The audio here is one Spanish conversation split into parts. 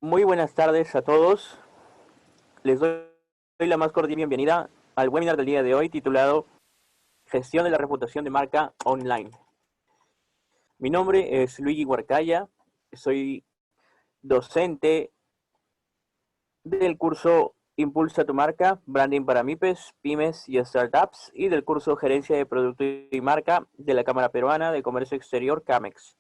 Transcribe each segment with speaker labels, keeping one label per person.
Speaker 1: Muy buenas tardes a todos. Les doy la más cordial bienvenida al webinar del día de hoy titulado Gestión de la reputación de marca online. Mi nombre es Luigi Huarcaya, soy docente del curso Impulsa tu marca, Branding para MIPES, Pymes y Startups y del curso Gerencia de Producto y Marca de la Cámara Peruana de Comercio Exterior, CAMEX.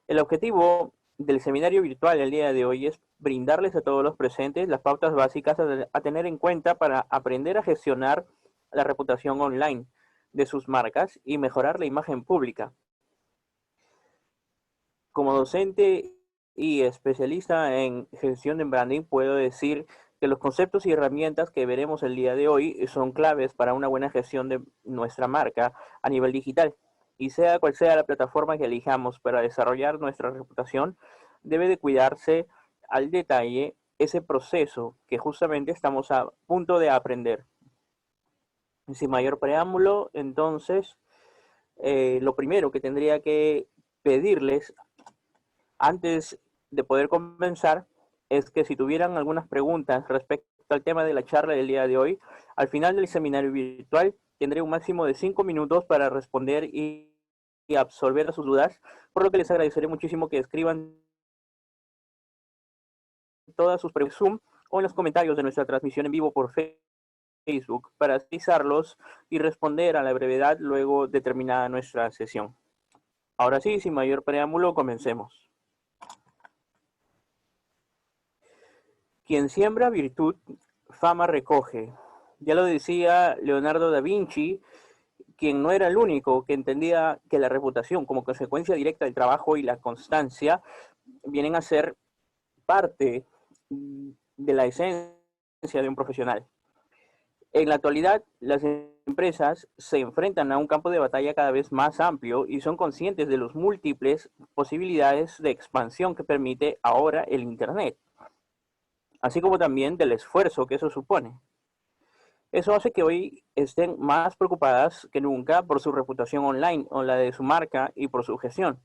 Speaker 1: El objetivo del seminario virtual el día de hoy es brindarles a todos los presentes las pautas básicas a tener en cuenta para aprender a gestionar la reputación online de sus marcas y mejorar la imagen pública. Como docente y especialista en gestión de branding, puedo decir que los conceptos y herramientas que veremos el día de hoy son claves para una buena gestión de nuestra marca a nivel digital. Y sea cual sea la plataforma que elijamos para desarrollar nuestra reputación, debe de cuidarse al detalle ese proceso que justamente estamos a punto de aprender. Sin mayor preámbulo, entonces, lo primero que tendría que pedirles antes de poder comenzar, es que si tuvieran algunas preguntas respecto al tema de la charla del día de hoy, al final del seminario virtual tendré un máximo de 5 minutos para responder y absolver sus dudas, por lo que les agradeceré muchísimo que escriban todas sus preguntas en Zoom o en los comentarios de nuestra transmisión en vivo por Facebook para analizarlos y responder a la brevedad luego de terminada nuestra sesión. Ahora sí, sin mayor preámbulo, comencemos. Quien siembra virtud, fama recoge. Ya lo decía Leonardo da Vinci, quien no era el único que entendía que la reputación, como consecuencia directa del trabajo y la constancia, vienen a ser parte de la esencia de un profesional. En la actualidad, las empresas se enfrentan a un campo de batalla cada vez más amplio y son conscientes de las múltiples posibilidades de expansión que permite ahora el Internet, así como también del esfuerzo que eso supone. Eso hace que hoy estén más preocupadas que nunca por su reputación online o la de su marca y por su gestión.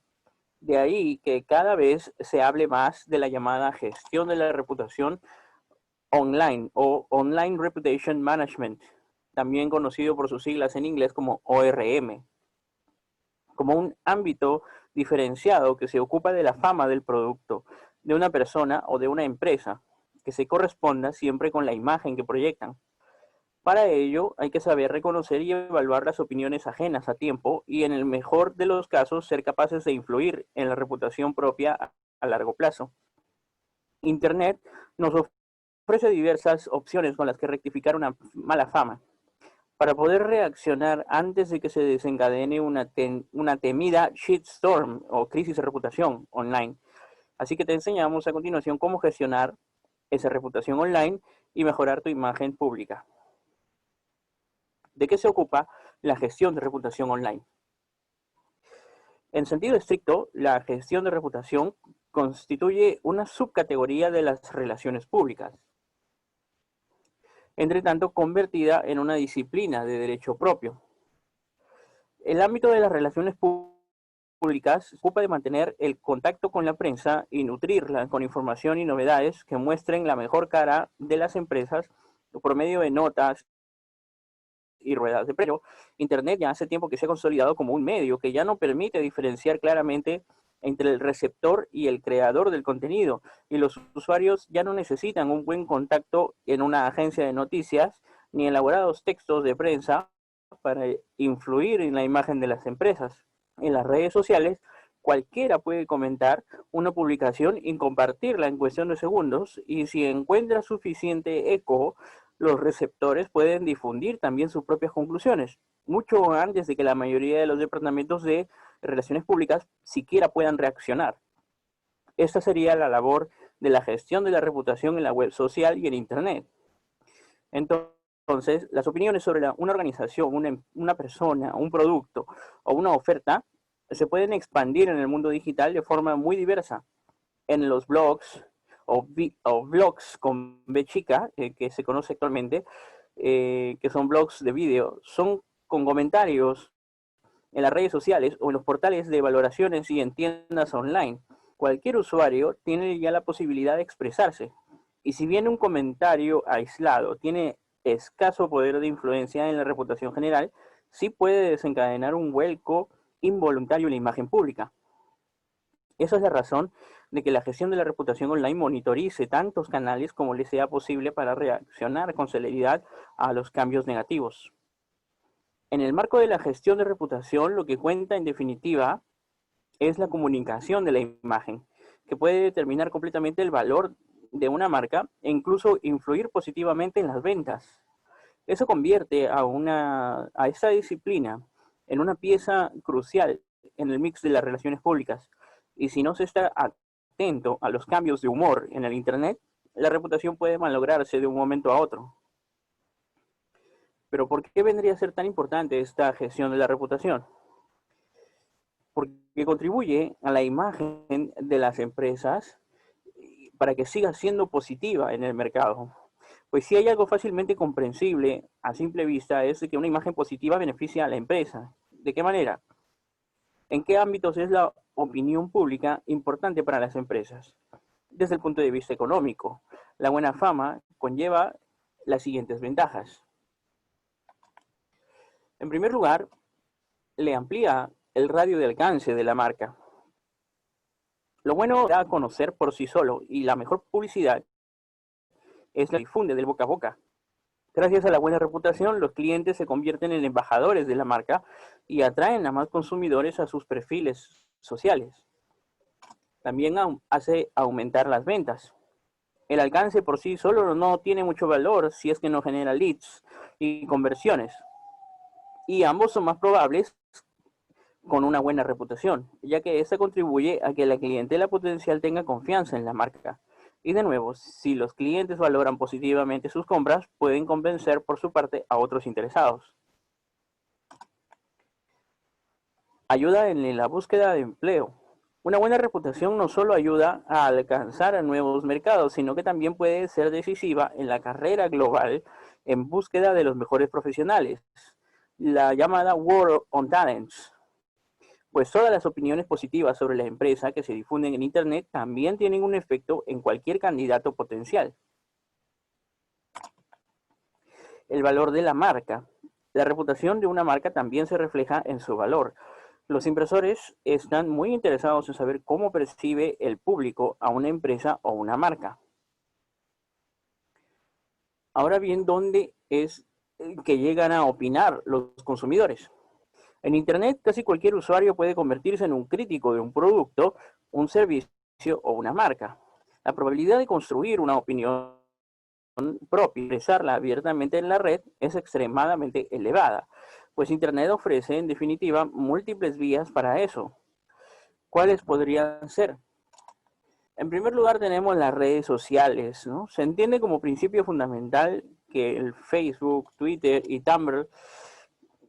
Speaker 1: De ahí que cada vez se hable más de la llamada gestión de la reputación online o Online Reputation Management, también conocido por sus siglas en inglés como ORM, como un ámbito diferenciado que se ocupa de la fama del producto, de una persona o de una empresa, que se corresponda siempre con la imagen que proyectan. Para ello, hay que saber reconocer y evaluar las opiniones ajenas a tiempo y, en el mejor de los casos, ser capaces de influir en la reputación propia a largo plazo. Internet nos ofrece diversas opciones con las que rectificar una mala fama. Para poder reaccionar antes de que se desencadene una temida shitstorm o crisis de reputación online. Así que te enseñamos a continuación cómo gestionar esa reputación online y mejorar tu imagen pública. ¿De qué se ocupa la gestión de reputación online? En sentido estricto, la gestión de reputación constituye una subcategoría de las relaciones públicas, entre tanto convertida en una disciplina de derecho propio. El ámbito de las relaciones públicas se ocupa de mantener el contacto con la prensa y nutrirla con información y novedades que muestren la mejor cara de las empresas por medio de notas y ruedas de prensa. Internet ya hace tiempo que se ha consolidado como un medio que ya no permite diferenciar claramente entre el receptor y el creador del contenido, y los usuarios ya no necesitan un buen contacto en una agencia de noticias ni elaborados textos de prensa para influir en la imagen de las empresas. En las redes sociales, cualquiera puede comentar una publicación y compartirla en cuestión de segundos, y si encuentra suficiente eco, los receptores pueden difundir también sus propias conclusiones, mucho antes de que la mayoría de los departamentos de relaciones públicas siquiera puedan reaccionar. Esta sería la labor de la gestión de la reputación en la web social y en Internet. Entonces, las opiniones sobre una organización, una persona, un producto o una oferta se pueden expandir en el mundo digital de forma muy diversa. En los blogs o blogs con B chica, que se conoce actualmente, que son blogs de vídeo, son con comentarios en las redes sociales o en los portales de valoraciones y en tiendas online, cualquier usuario tiene ya la posibilidad de expresarse. Y si bien un comentario aislado tiene escaso poder de influencia en la reputación general, sí puede desencadenar un vuelco involuntario en la imagen pública. Esa es la razón de que la gestión de la reputación online monitorice tantos canales como le sea posible para reaccionar con celeridad a los cambios negativos. En el marco de la gestión de reputación, lo que cuenta en definitiva es la comunicación de la imagen, que puede determinar completamente el valor de una marca e incluso influir positivamente en las ventas. Eso convierte a esta disciplina en una pieza crucial en el mix de las relaciones públicas. Y si no se está atento a los cambios de humor en el Internet, la reputación puede malograrse de un momento a otro. Pero ¿por qué vendría a ser tan importante esta gestión de la reputación? Porque contribuye a la imagen de las empresas para que siga siendo positiva en el mercado. Pues si hay algo fácilmente comprensible a simple vista es que una imagen positiva beneficia a la empresa. ¿De qué manera? ¿En qué ámbitos es la opinión pública importante para las empresas? Desde el punto de vista económico, la buena fama conlleva las siguientes ventajas. En primer lugar, le amplía el radio de alcance de la marca. Lo bueno da a conocer por sí solo y la mejor publicidad es la que difunde del boca a boca. Gracias a la buena reputación, los clientes se convierten en embajadores de la marca y atraen a más consumidores a sus perfiles sociales. También hace aumentar las ventas. El alcance por sí solo no tiene mucho valor si es que no genera leads y conversiones. Y ambos son más probables con una buena reputación, ya que esta contribuye a que la clientela potencial tenga confianza en la marca. Y de nuevo, si los clientes valoran positivamente sus compras, pueden convencer por su parte a otros interesados. Ayuda en la búsqueda de empleo. Una buena reputación no solo ayuda a alcanzar a nuevos mercados, sino que también puede ser decisiva en la carrera global en búsqueda de los mejores profesionales, la llamada War on Talents. Pues todas las opiniones positivas sobre la empresa que se difunden en Internet también tienen un efecto en cualquier candidato potencial. El valor de la marca. La reputación de una marca también se refleja en su valor. Los inversores están muy interesados en saber cómo percibe el público a una empresa o una marca. Ahora bien, ¿dónde es que llegan a opinar los consumidores? En Internet, casi cualquier usuario puede convertirse en un crítico de un producto, un servicio o una marca. La probabilidad de construir una opinión propia y expresarla abiertamente en la red es extremadamente elevada, pues Internet ofrece, en definitiva, múltiples vías para eso. ¿Cuáles podrían ser? En primer lugar tenemos las redes sociales, ¿no? Se entiende como principio fundamental que el Facebook, Twitter y Tumblr,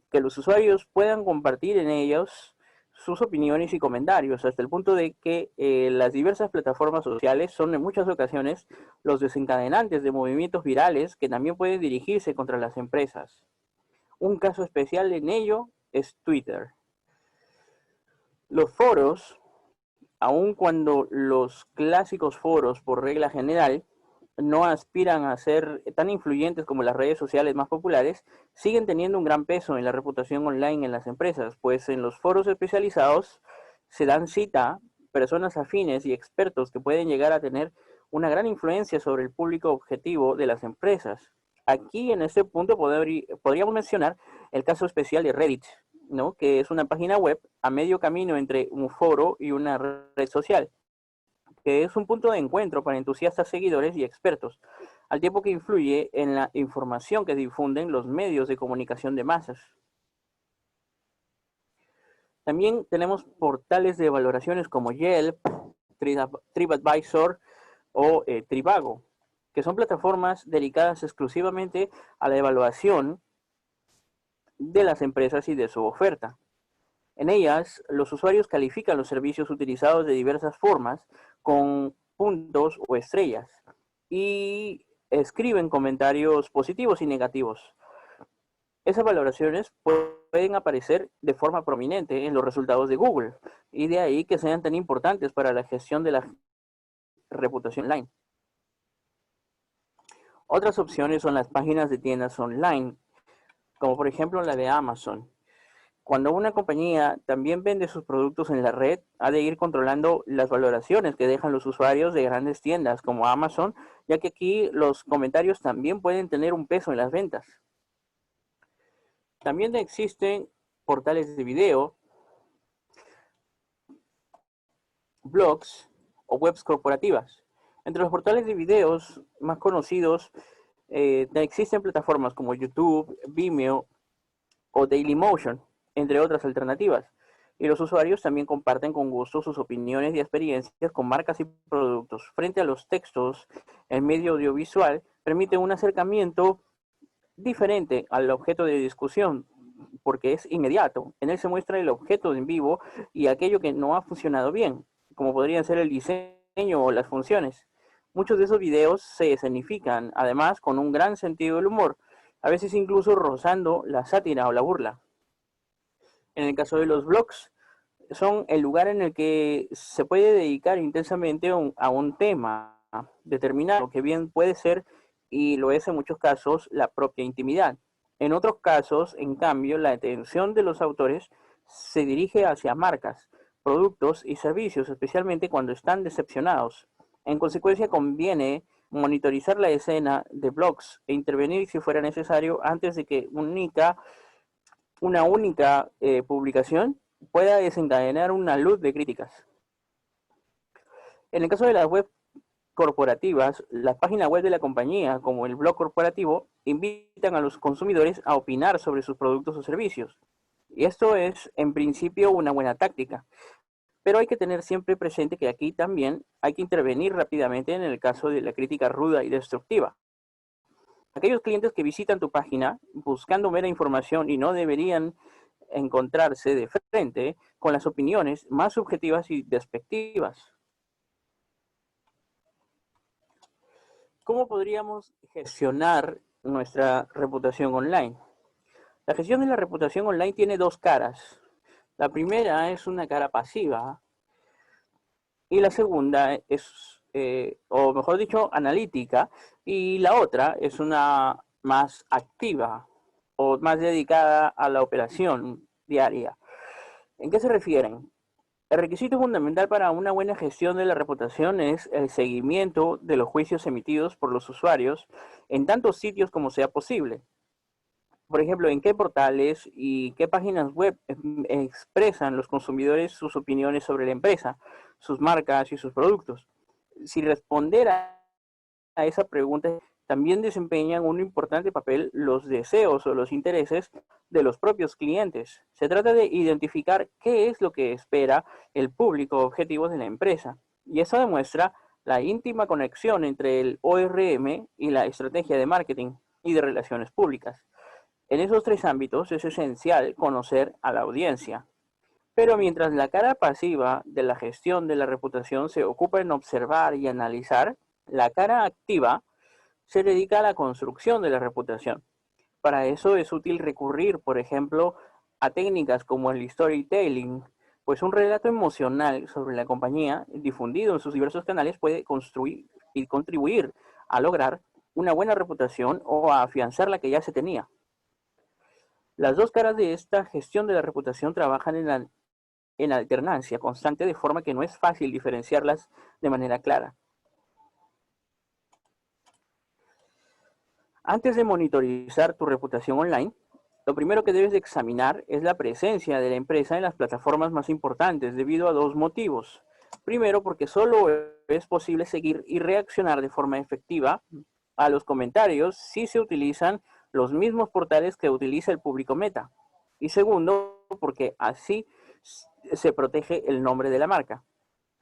Speaker 1: que los usuarios puedan compartir en ellos sus opiniones y comentarios, hasta el punto de que las diversas plataformas sociales son en muchas ocasiones los desencadenantes de movimientos virales que también pueden dirigirse contra las empresas. Un caso especial en ello es Twitter. Los foros, aun cuando los clásicos foros por regla general no aspiran a ser tan influyentes como las redes sociales más populares, siguen teniendo un gran peso en la reputación online en las empresas, pues en los foros especializados se dan cita personas afines y expertos que pueden llegar a tener una gran influencia sobre el público objetivo de las empresas. Aquí en este punto podríamos mencionar el caso especial de Reddit, ¿no? Que es una página web a medio camino entre un foro y una red social, que es un punto de encuentro para entusiastas, seguidores y expertos, al tiempo que influye en la información que difunden los medios de comunicación de masas. También tenemos portales de valoraciones como Yelp, TripAdvisor o Trivago, que son plataformas dedicadas exclusivamente a la evaluación de las empresas y de su oferta. En ellas, los usuarios califican los servicios utilizados de diversas formas con puntos o estrellas y escriben comentarios positivos y negativos. Esas valoraciones pueden aparecer de forma prominente en los resultados de Google, y de ahí que sean tan importantes para la gestión de la reputación online. Otras opciones son las páginas de tiendas online, como por ejemplo la de Amazon. Cuando una compañía también vende sus productos en la red, ha de ir controlando las valoraciones que dejan los usuarios de grandes tiendas como Amazon, ya que aquí los comentarios también pueden tener un peso en las ventas. También existen portales de video, blogs o webs corporativas. Entre los portales de videos más conocidos existen plataformas como YouTube, Vimeo o Dailymotion, entre otras alternativas. Y los usuarios también comparten con gusto sus opiniones y experiencias con marcas y productos. Frente a los textos, el medio audiovisual permite un acercamiento diferente al objeto de discusión, porque es inmediato. En él se muestra el objeto en vivo y aquello que no ha funcionado bien, como podrían ser el diseño o las funciones. Muchos de esos videos se escenifican, además, con un gran sentido del humor, a veces incluso rozando la sátira o la burla. En el caso de los blogs, son el lugar en el que se puede dedicar intensamente a un tema determinado, que bien puede ser, y lo es en muchos casos, la propia intimidad. En otros casos, en cambio, la atención de los autores se dirige hacia marcas, productos y servicios, especialmente cuando están decepcionados. En consecuencia, conviene monitorizar la escena de blogs e intervenir si fuera necesario antes de que una única publicación pueda desencadenar una luz de críticas. En el caso de las web corporativas, las páginas web de la compañía, como el blog corporativo, invitan a los consumidores a opinar sobre sus productos o servicios. Y esto es, en principio, una buena táctica. Pero hay que tener siempre presente que aquí también hay que intervenir rápidamente en el caso de la crítica ruda y destructiva. Aquellos clientes que visitan tu página buscando mera información y no deberían encontrarse de frente con las opiniones más subjetivas y despectivas. ¿Cómo podríamos gestionar nuestra reputación online? La gestión de la reputación online tiene dos caras. La primera es una cara pasiva y la segunda es, o mejor dicho, analítica, y la otra es una más activa o más dedicada a la operación diaria. ¿En qué se refieren? El requisito fundamental para una buena gestión de la reputación es el seguimiento de los juicios emitidos por los usuarios en tantos sitios como sea posible. Por ejemplo, en qué portales y qué páginas web expresan los consumidores sus opiniones sobre la empresa, sus marcas y sus productos. Si responder a esa pregunta, también desempeñan un importante papel los deseos o los intereses de los propios clientes. Se trata de identificar qué es lo que espera el público objetivo de la empresa. Y eso demuestra la íntima conexión entre el ORM y la estrategia de marketing y de relaciones públicas. En esos tres ámbitos es esencial conocer a la audiencia. Pero mientras la cara pasiva de la gestión de la reputación se ocupa en observar y analizar, la cara activa se dedica a la construcción de la reputación. Para eso es útil recurrir, por ejemplo, a técnicas como el storytelling, pues un relato emocional sobre la compañía difundido en sus diversos canales puede construir y contribuir a lograr una buena reputación o a afianzar la que ya se tenía. Las dos caras de esta gestión de la reputación trabajan en alternancia constante, de forma que no es fácil diferenciarlas de manera clara. Antes de monitorizar tu reputación online, lo primero que debes de examinar es la presencia de la empresa en las plataformas más importantes, debido a dos motivos. Primero, porque solo es posible seguir y reaccionar de forma efectiva a los comentarios si se utilizan los mismos portales que utiliza el público meta. Y segundo, porque así se protege el nombre de la marca.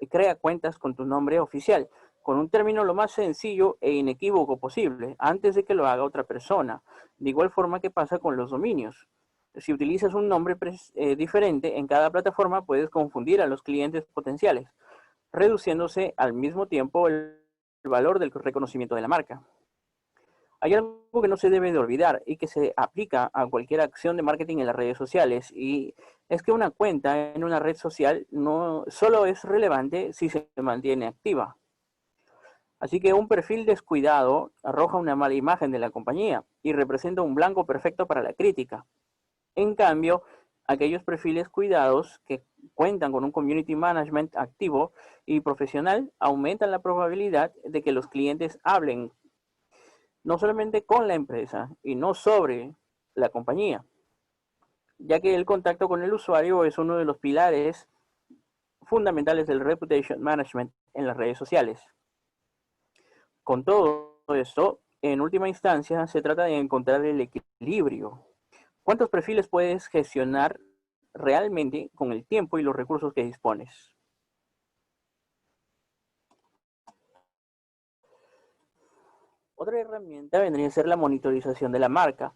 Speaker 1: Crea cuentas con tu nombre oficial, con un término lo más sencillo e inequívoco posible, antes de que lo haga otra persona. De igual forma que pasa con los dominios. Si utilizas un nombre diferente en cada plataforma, puedes confundir a los clientes potenciales, reduciéndose al mismo tiempo el valor del reconocimiento de la marca. Hay algo que no se debe de olvidar y que se aplica a cualquier acción de marketing en las redes sociales, y es que una cuenta en una red social no solo es relevante si se mantiene activa. Así que un perfil descuidado arroja una mala imagen de la compañía y representa un blanco perfecto para la crítica. En cambio, aquellos perfiles cuidados que cuentan con un community management activo y profesional aumentan la probabilidad de que los clientes hablen no solamente con la empresa y no sobre la compañía, ya que el contacto con el usuario es uno de los pilares fundamentales del reputation management en las redes sociales. Con todo esto, en última instancia, se trata de encontrar el equilibrio. ¿Cuántos perfiles puedes gestionar realmente con el tiempo y los recursos que dispones? Otra herramienta vendría a ser la monitorización de la marca,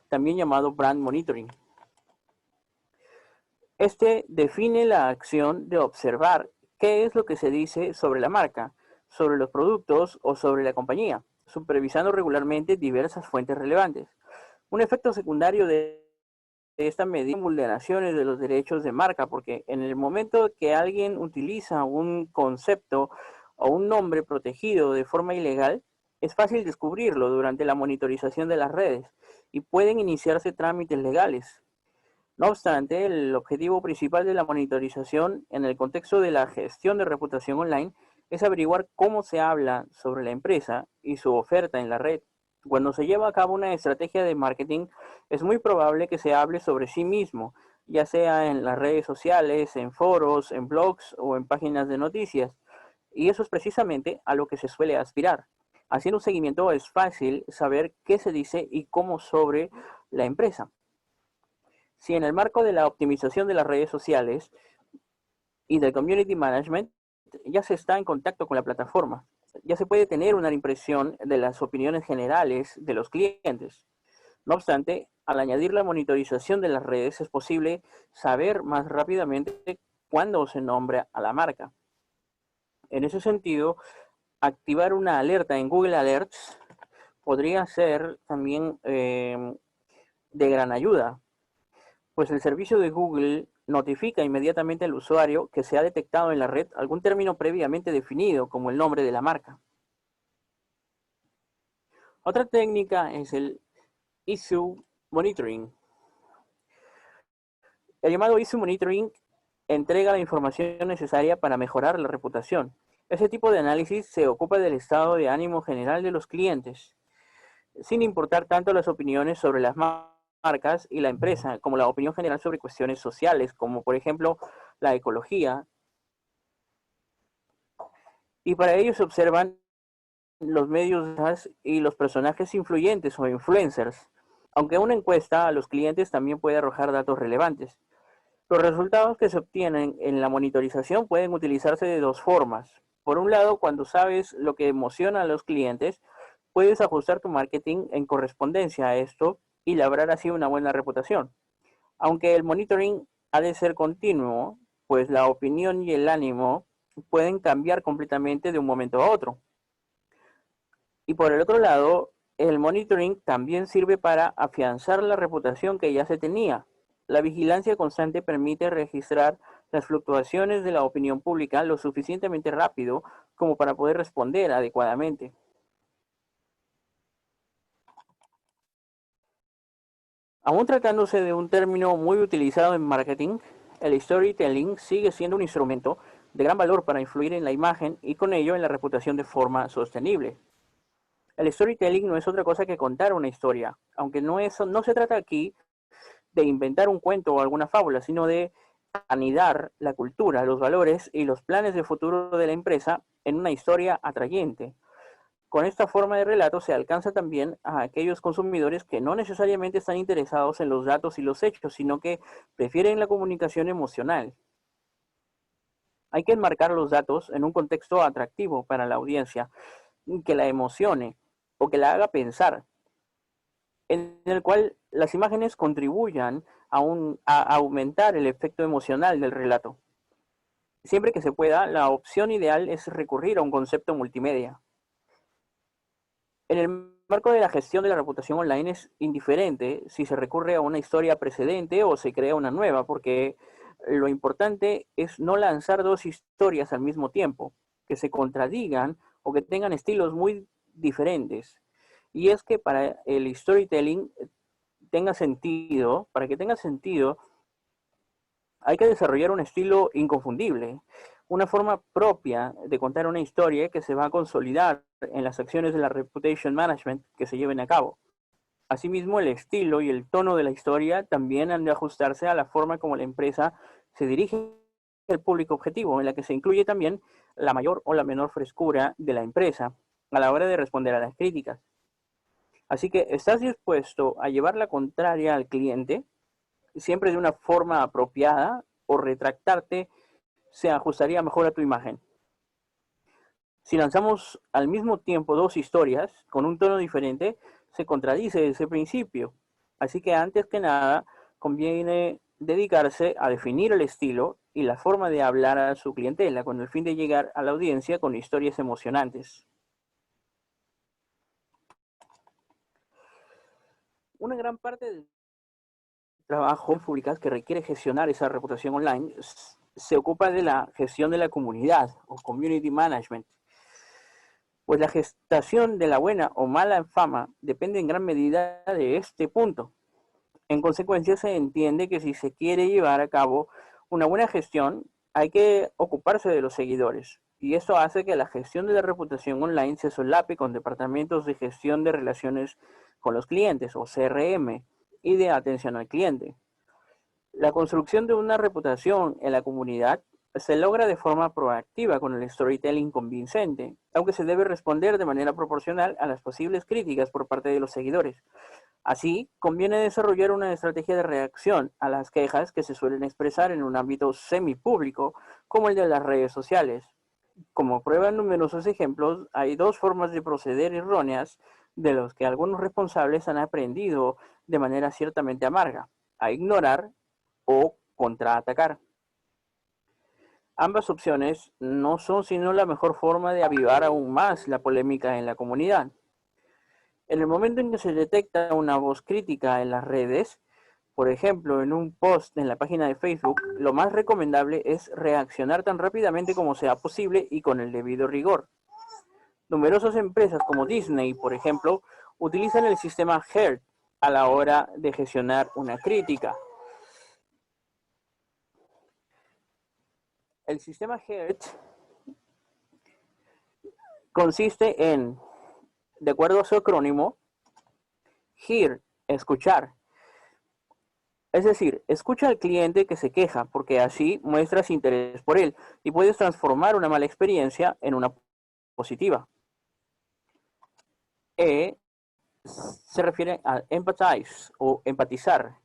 Speaker 1: también llamado brand monitoring. Este define la acción de observar qué es lo que se dice sobre la marca, sobre los productos o sobre la compañía, supervisando regularmente diversas fuentes relevantes. Un efecto secundario de esta medida vulneraciones de los derechos de marca, porque en el momento que alguien utiliza un concepto o un nombre protegido de forma ilegal, es fácil descubrirlo durante la monitorización de las redes y pueden iniciarse trámites legales. No obstante, el objetivo principal de la monitorización en el contexto de la gestión de reputación online es averiguar cómo se habla sobre la empresa y su oferta en la red. Cuando se lleva a cabo una estrategia de marketing, es muy probable que se hable sobre sí mismo, ya sea en las redes sociales, en foros, en blogs o en páginas de noticias. Y eso es precisamente a lo que se suele aspirar. Haciendo un seguimiento es fácil saber qué se dice y cómo sobre la empresa. Si en el marco de la optimización de las redes sociales y del community management ya se está en contacto con la plataforma, ya se puede tener una impresión de las opiniones generales de los clientes. No obstante, al añadir la monitorización de las redes es posible saber más rápidamente cuándo se nombra a la marca. En ese sentido, activar una alerta en Google Alerts podría ser también de gran ayuda, pues el servicio de Google notifica inmediatamente al usuario que se ha detectado en la red algún término previamente definido como el nombre de la marca. Otra técnica es el issue monitoring. El llamado issue monitoring entrega la información necesaria para mejorar la reputación. Ese tipo de análisis se ocupa del estado de ánimo general de los clientes, sin importar tanto las opiniones sobre las marcas y la empresa, como la opinión general sobre cuestiones sociales, como por ejemplo la ecología. Y para ello se observan los medios y los personajes influyentes o influencers. Aunque una encuesta a los clientes también puede arrojar datos relevantes. Los resultados que se obtienen en la monitorización pueden utilizarse de dos formas. Por un lado, cuando sabes lo que emociona a los clientes, puedes ajustar tu marketing en correspondencia a esto y labrar así una buena reputación. Aunque el monitoring ha de ser continuo, pues la opinión y el ánimo pueden cambiar completamente de un momento a otro. Y por el otro lado, el monitoring también sirve para afianzar la reputación que ya se tenía. La vigilancia constante permite registrar las fluctuaciones de la opinión pública lo suficientemente rápido como para poder responder adecuadamente. Aún tratándose de un término muy utilizado en marketing, el storytelling sigue siendo un instrumento de gran valor para influir en la imagen y con ello en la reputación de forma sostenible. El storytelling no es otra cosa que contar una historia, aunque no se trata aquí de inventar un cuento o alguna fábula, sino de anidar la cultura, los valores y los planes de futuro de la empresa en una historia atrayente. Con esta forma de relato se alcanza también a aquellos consumidores que no necesariamente están interesados en los datos y los hechos, sino que prefieren la comunicación emocional. Hay que enmarcar los datos en un contexto atractivo para la audiencia, que la emocione o que la haga pensar, en el cual las imágenes contribuyan a aumentar el efecto emocional del relato. Siempre que se pueda, la opción ideal es recurrir a un concepto multimedia. En el marco de la gestión de la reputación online es indiferente si se recurre a una historia precedente o se crea una nueva, porque lo importante es no lanzar dos historias al mismo tiempo, que se contradigan o que tengan estilos muy diferentes. Y es que para el storytelling tenga sentido, para que tenga sentido, hay que desarrollar un estilo inconfundible, una forma propia de contar una historia que se va a consolidar en las acciones de la reputation management que se lleven a cabo. Asimismo, el estilo y el tono de la historia también han de ajustarse a la forma como la empresa se dirige al público objetivo, en la que se incluye también la mayor o la menor frescura de la empresa a la hora de responder a las críticas. Así que, ¿estás dispuesto a llevar la contraria al cliente, siempre de una forma apropiada, o retractarte se ajustaría mejor a tu imagen? Si lanzamos al mismo tiempo dos historias con un tono diferente, se contradice ese principio. Así que antes que nada, conviene dedicarse a definir el estilo y la forma de hablar a su clientela con el fin de llegar a la audiencia con historias emocionantes. Una gran parte del trabajo públicas que requiere gestionar esa reputación online se ocupa de la gestión de la comunidad o community management. Pues la gestación de la buena o mala fama depende en gran medida de este punto. En consecuencia, se entiende que si se quiere llevar a cabo una buena gestión, hay que ocuparse de los seguidores. Y esto hace que la gestión de la reputación online se solape con departamentos de gestión de relaciones con los clientes, o CRM, y de atención al cliente. La construcción de una reputación en la comunidad se logra de forma proactiva con el storytelling convincente, aunque se debe responder de manera proporcional a las posibles críticas por parte de los seguidores. Así, conviene desarrollar una estrategia de reacción a las quejas que se suelen expresar en un ámbito semipúblico, como el de las redes sociales. Como prueban numerosos ejemplos, hay dos formas de proceder erróneas de los que algunos responsables han aprendido de manera ciertamente amarga: a ignorar o contraatacar. Ambas opciones no son sino la mejor forma de avivar aún más la polémica en la comunidad. En el momento en que se detecta una voz crítica en las redes, por ejemplo, en un post en la página de Facebook, lo más recomendable es reaccionar tan rápidamente como sea posible y con el debido rigor. Numerosas empresas como Disney, por ejemplo, utilizan el sistema HEART a la hora de gestionar una crítica. El sistema HEART consiste en, de acuerdo a su acrónimo, hear, escuchar. Es decir, escucha al cliente que se queja, porque así muestras interés por él y puedes transformar una mala experiencia en una positiva. E se refiere a empathize o empatizar.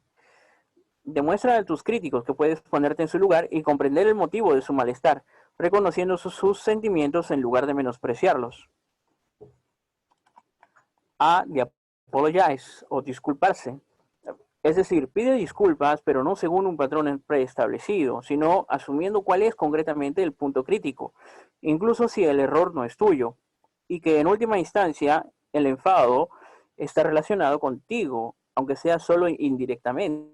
Speaker 1: Demuestra a tus críticos que puedes ponerte en su lugar y comprender el motivo de su malestar, reconociendo sus sentimientos en lugar de menospreciarlos. A, de apologize o disculparse. Es decir, pide disculpas, pero no según un patrón preestablecido, sino asumiendo cuál es concretamente el punto crítico, incluso si el error no es tuyo, y que en última instancia el enfado está relacionado contigo, aunque sea solo indirectamente.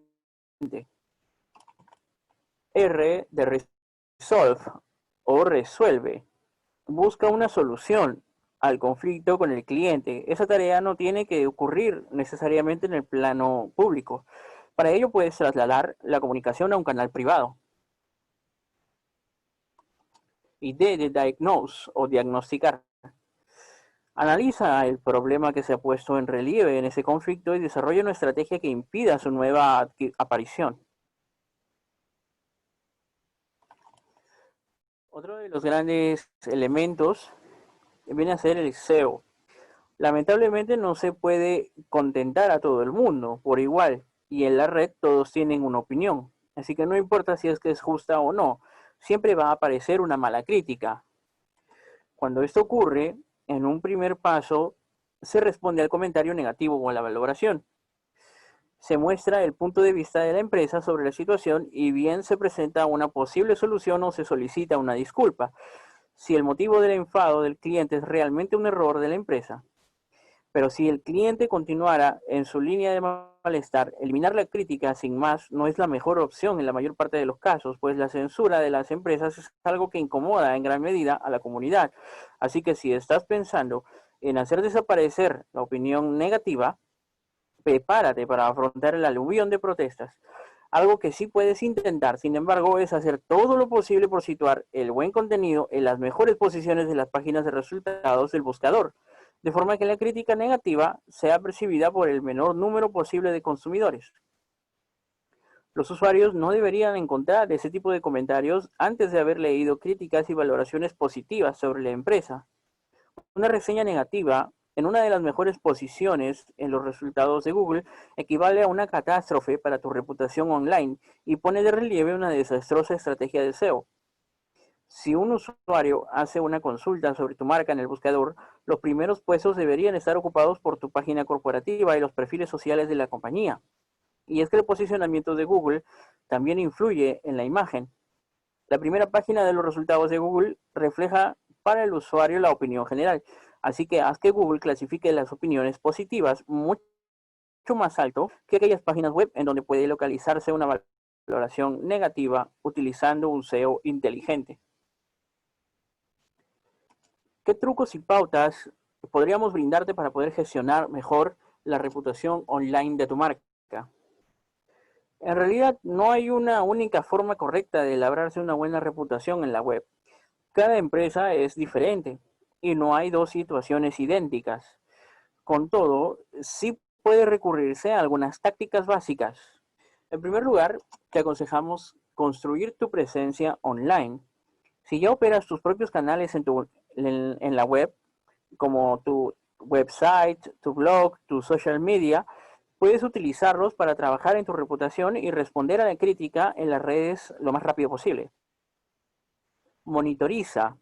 Speaker 1: R de resolve o resuelve. Busca una solución al conflicto con el cliente. Esa tarea no tiene que ocurrir necesariamente en el plano público. Para ello puedes trasladar la comunicación a un canal privado. Y D de diagnose o diagnosticar. Analiza el problema que se ha puesto en relieve en ese conflicto y desarrolla una estrategia que impida su nueva aparición. Otro de los grandes elementos viene a ser el SEO. Lamentablemente no se puede contentar a todo el mundo por igual, y en la red todos tienen una opinión, así que no importa si es que es justa o no, siempre va a aparecer una mala crítica. Cuando esto ocurre, en un primer paso se responde al comentario negativo o a la valoración. Se muestra el punto de vista de la empresa sobre la situación y bien se presenta una posible solución o se solicita una disculpa, si el motivo del enfado del cliente es realmente un error de la empresa. Pero si el cliente continuara en su línea de malestar, eliminar la crítica sin más no es la mejor opción en la mayor parte de los casos, pues la censura de las empresas es algo que incomoda en gran medida a la comunidad. Así que si estás pensando en hacer desaparecer la opinión negativa, prepárate para afrontar el aluvión de protestas. Algo que sí puedes intentar, sin embargo, es hacer todo lo posible por situar el buen contenido en las mejores posiciones de las páginas de resultados del buscador, de forma que la crítica negativa sea percibida por el menor número posible de consumidores. Los usuarios no deberían encontrar ese tipo de comentarios antes de haber leído críticas y valoraciones positivas sobre la empresa. Una reseña negativa en una de las mejores posiciones en los resultados de Google equivale a una catástrofe para tu reputación online y pone de relieve una desastrosa estrategia de SEO. Si un usuario hace una consulta sobre tu marca en el buscador, los primeros puestos deberían estar ocupados por tu página corporativa y los perfiles sociales de la compañía. Y es que el posicionamiento de Google también influye en la imagen. La primera página de los resultados de Google refleja para el usuario la opinión general. Así que haz que Google clasifique las opiniones positivas mucho más alto que aquellas páginas web en donde puede localizarse una valoración negativa utilizando un SEO inteligente. ¿Qué trucos y pautas podríamos brindarte para poder gestionar mejor la reputación online de tu marca? En realidad no hay una única forma correcta de labrarse una buena reputación en la web. Cada empresa es diferente y no hay dos situaciones idénticas. Con todo, sí puede recurrirse a algunas tácticas básicas. En primer lugar, te aconsejamos construir tu presencia online. Si ya operas tus propios canales en la web, como tu website, tu blog, tu social media, puedes utilizarlos para trabajar en tu reputación y responder a la crítica en las redes lo más rápido posible. Monitoriza.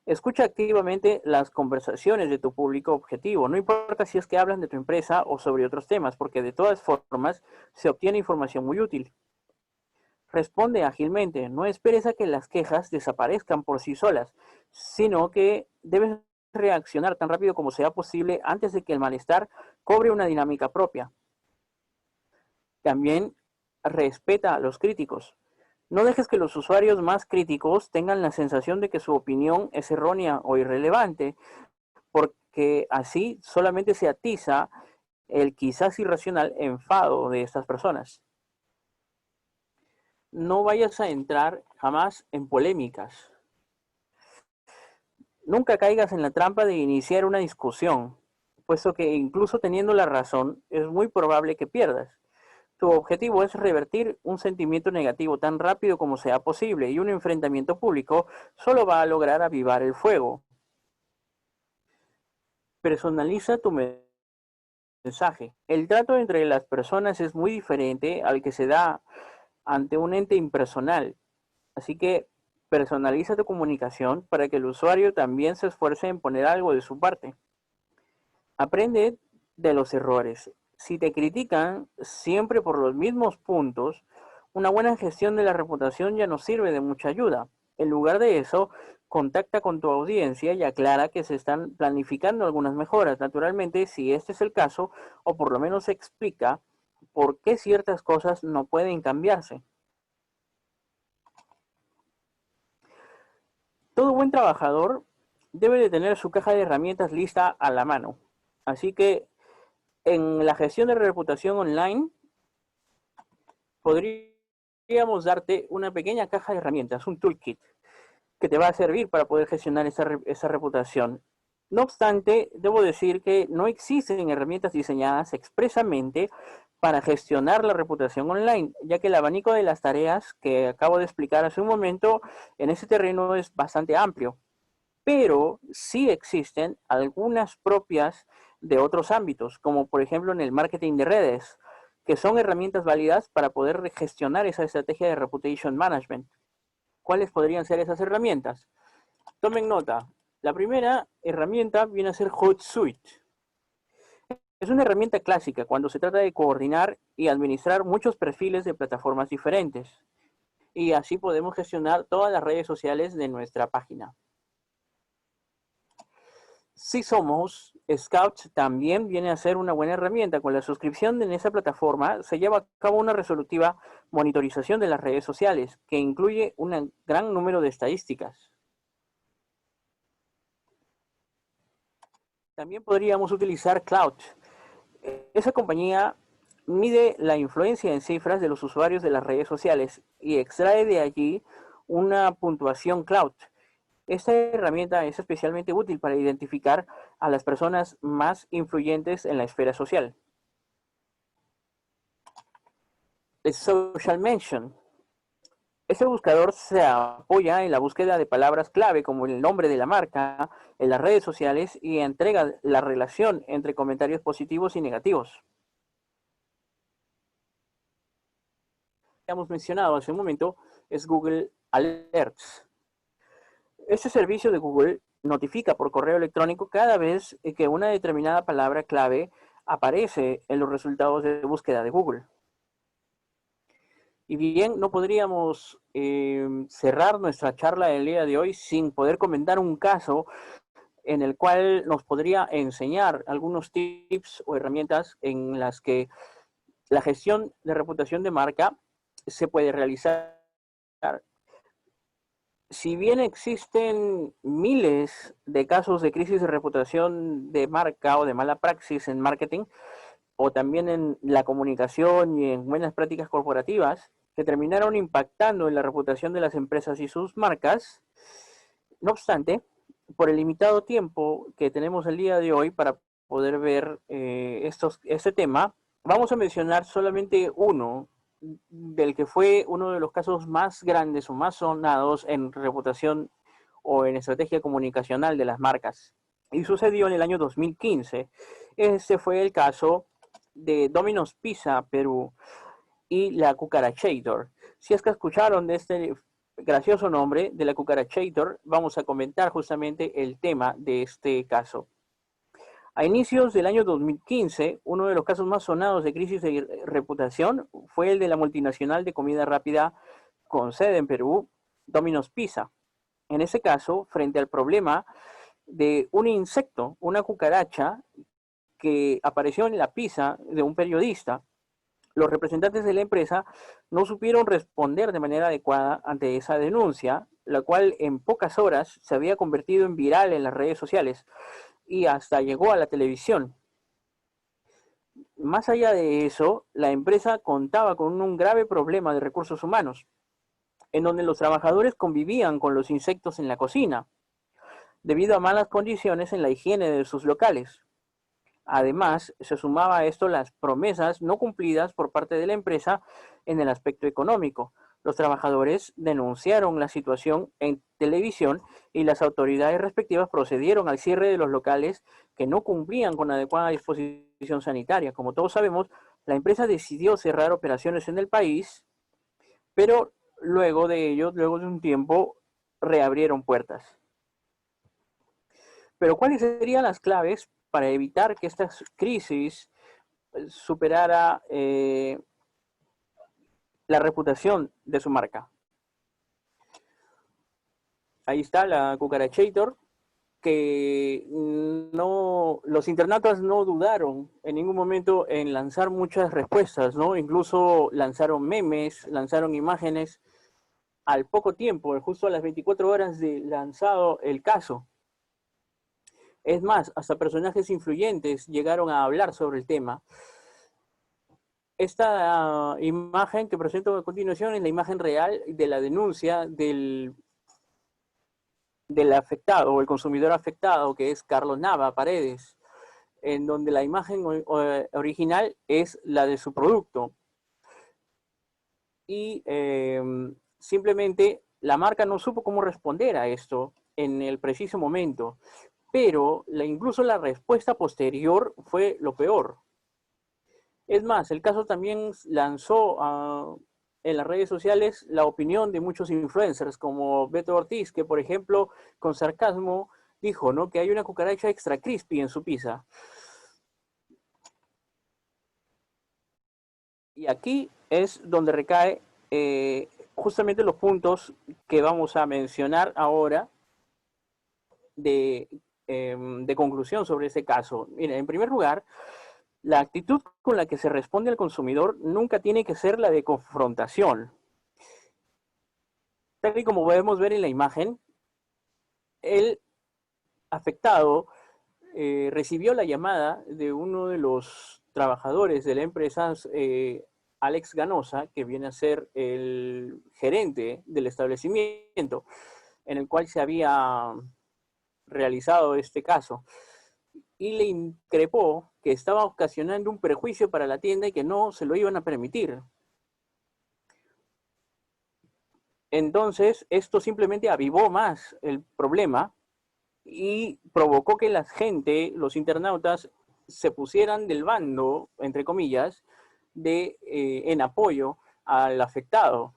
Speaker 1: Escucha activamente las conversaciones de tu público objetivo, no importa si es que hablan de tu empresa o sobre otros temas, porque de todas formas se obtiene información muy útil. Responde ágilmente, no esperes a que las quejas desaparezcan por sí solas, sino que debes reaccionar tan rápido como sea posible antes de que el malestar cobre una dinámica propia. También respeta a los críticos. No dejes que los usuarios más críticos tengan la sensación de que su opinión es errónea o irrelevante, porque así solamente se atiza el quizás irracional enfado de estas personas. No vayas a entrar jamás en polémicas. Nunca caigas en la trampa de iniciar una discusión, puesto que incluso teniendo la razón, es muy probable que pierdas. Tu objetivo es revertir un sentimiento negativo tan rápido como sea posible y un enfrentamiento público solo va a lograr avivar el fuego. Personaliza tu mensaje. El trato entre las personas es muy diferente al que se da ante un ente impersonal. Así que personaliza tu comunicación para que el usuario también se esfuerce en poner algo de su parte. Aprende de los errores. Si te critican siempre por los mismos puntos, una buena gestión de la reputación ya no sirve de mucha ayuda. En lugar de eso, contacta con tu audiencia y aclara que se están planificando algunas mejoras. Naturalmente, si este es el caso, o por lo menos explica por qué ciertas cosas no pueden cambiarse. Todo buen trabajador debe de tener su caja de herramientas lista a la mano. Así que en la gestión de reputación online podríamos darte una pequeña caja de herramientas, un toolkit, que te va a servir para poder gestionar esa reputación. No obstante, debo decir que no existen herramientas diseñadas expresamente para gestionar la reputación online, ya que el abanico de las tareas que acabo de explicar hace un momento en ese terreno es bastante amplio. Pero sí existen algunas propias de otros ámbitos, como por ejemplo en el marketing de redes, que son herramientas válidas para poder gestionar esa estrategia de reputation management. ¿Cuáles podrían ser esas herramientas? Tomen nota. La primera herramienta viene a ser Hootsuite. Es una herramienta clásica cuando se trata de coordinar y administrar muchos perfiles de plataformas diferentes. Y así podemos gestionar todas las redes sociales de nuestra página. Si somos, Scout también viene a ser una buena herramienta. Con la suscripción en esa plataforma se lleva a cabo una resolutiva monitorización de las redes sociales que incluye un gran número de estadísticas. También podríamos utilizar Cloud. Esa compañía mide la influencia en cifras de los usuarios de las redes sociales y extrae de allí una puntuación Cloud. Esta herramienta es especialmente útil para identificar a las personas más influyentes en la esfera social. El Social Mention. Este buscador se apoya en la búsqueda de palabras clave como el nombre de la marca en las redes sociales y entrega la relación entre comentarios positivos y negativos. Hemos mencionado hace un momento es Google Alerts. Este servicio de Google notifica por correo electrónico cada vez que una determinada palabra clave aparece en los resultados de búsqueda de Google. Y bien, no podríamos cerrar nuestra charla del día de hoy sin poder comentar un caso en el cual nos podría enseñar algunos tips o herramientas en las que la gestión de reputación de marca se puede realizar. Si bien existen miles de casos de crisis de reputación de marca o de mala praxis en marketing, o también en la comunicación y en buenas prácticas corporativas, que terminaron impactando en la reputación de las empresas y sus marcas, no obstante, por el limitado tiempo que tenemos el día de hoy para poder ver este tema, vamos a mencionar solamente uno del que fue uno de los casos más grandes o más sonados en reputación o en estrategia comunicacional de las marcas. Y sucedió en el año 2015. Este fue el caso de Domino's Pizza Perú y la Cucarachator. Si es que escucharon de este gracioso nombre de la Cucarachator, vamos a comentar justamente el tema de este caso. A inicios del año 2015, uno de los casos más sonados de crisis de reputación fue el de la multinacional de comida rápida con sede en Perú, Domino's Pizza. En ese caso, frente al problema de un insecto, una cucaracha, que apareció en la pizza de un periodista, los representantes de la empresa no supieron responder de manera adecuada ante esa denuncia, la cual en pocas horas se había convertido en viral en las redes sociales y hasta llegó a la televisión. Más allá de eso, la empresa contaba con un grave problema de recursos humanos, en donde los trabajadores convivían con los insectos en la cocina, debido a malas condiciones en la higiene de sus locales. Además, se sumaba a esto las promesas no cumplidas por parte de la empresa en el aspecto económico. Los trabajadores denunciaron la situación en televisión y las autoridades respectivas procedieron al cierre de los locales que no cumplían con adecuada disposición sanitaria. Como todos sabemos, la empresa decidió cerrar operaciones en el país, pero luego de ello, luego de un tiempo, reabrieron puertas. Pero ¿cuáles serían las claves para evitar que esta crisis superara la reputación de su marca? Ahí está la Cucarachator, que no, los internautas no dudaron en ningún momento en lanzar muchas respuestas, ¿no? Incluso lanzaron memes, lanzaron imágenes al poco tiempo, justo a las 24 horas de lanzado el caso. Es más, hasta personajes influyentes llegaron a hablar sobre el tema. Esta imagen que presento a continuación es la imagen real de la denuncia del afectado o el consumidor afectado, que es Carlos Nava Paredes, en donde la imagen original es la de su producto. Y simplemente la marca no supo cómo responder a esto en el preciso momento, pero incluso la respuesta posterior fue lo peor. Es más, el caso también lanzó en las redes sociales la opinión de muchos influencers, como Beto Ortiz, que por ejemplo, con sarcasmo, dijo, ¿no?, que hay una cucaracha extra crispy en su pizza. Y aquí es donde recae justamente los puntos que vamos a mencionar ahora de de conclusión sobre ese caso. Miren, en primer lugar, la actitud con la que se responde al consumidor nunca tiene que ser la de confrontación. Tal y como podemos ver en la imagen, el afectado recibió la llamada de uno de los trabajadores de la empresa, Alex Ganosa, que viene a ser el gerente del establecimiento en el cual se había realizado este caso, y le increpó que estaba ocasionando un perjuicio para la tienda y que no se lo iban a permitir. Entonces, esto simplemente avivó más el problema y provocó que la gente, los internautas, se pusieran del bando, entre comillas, en apoyo al afectado.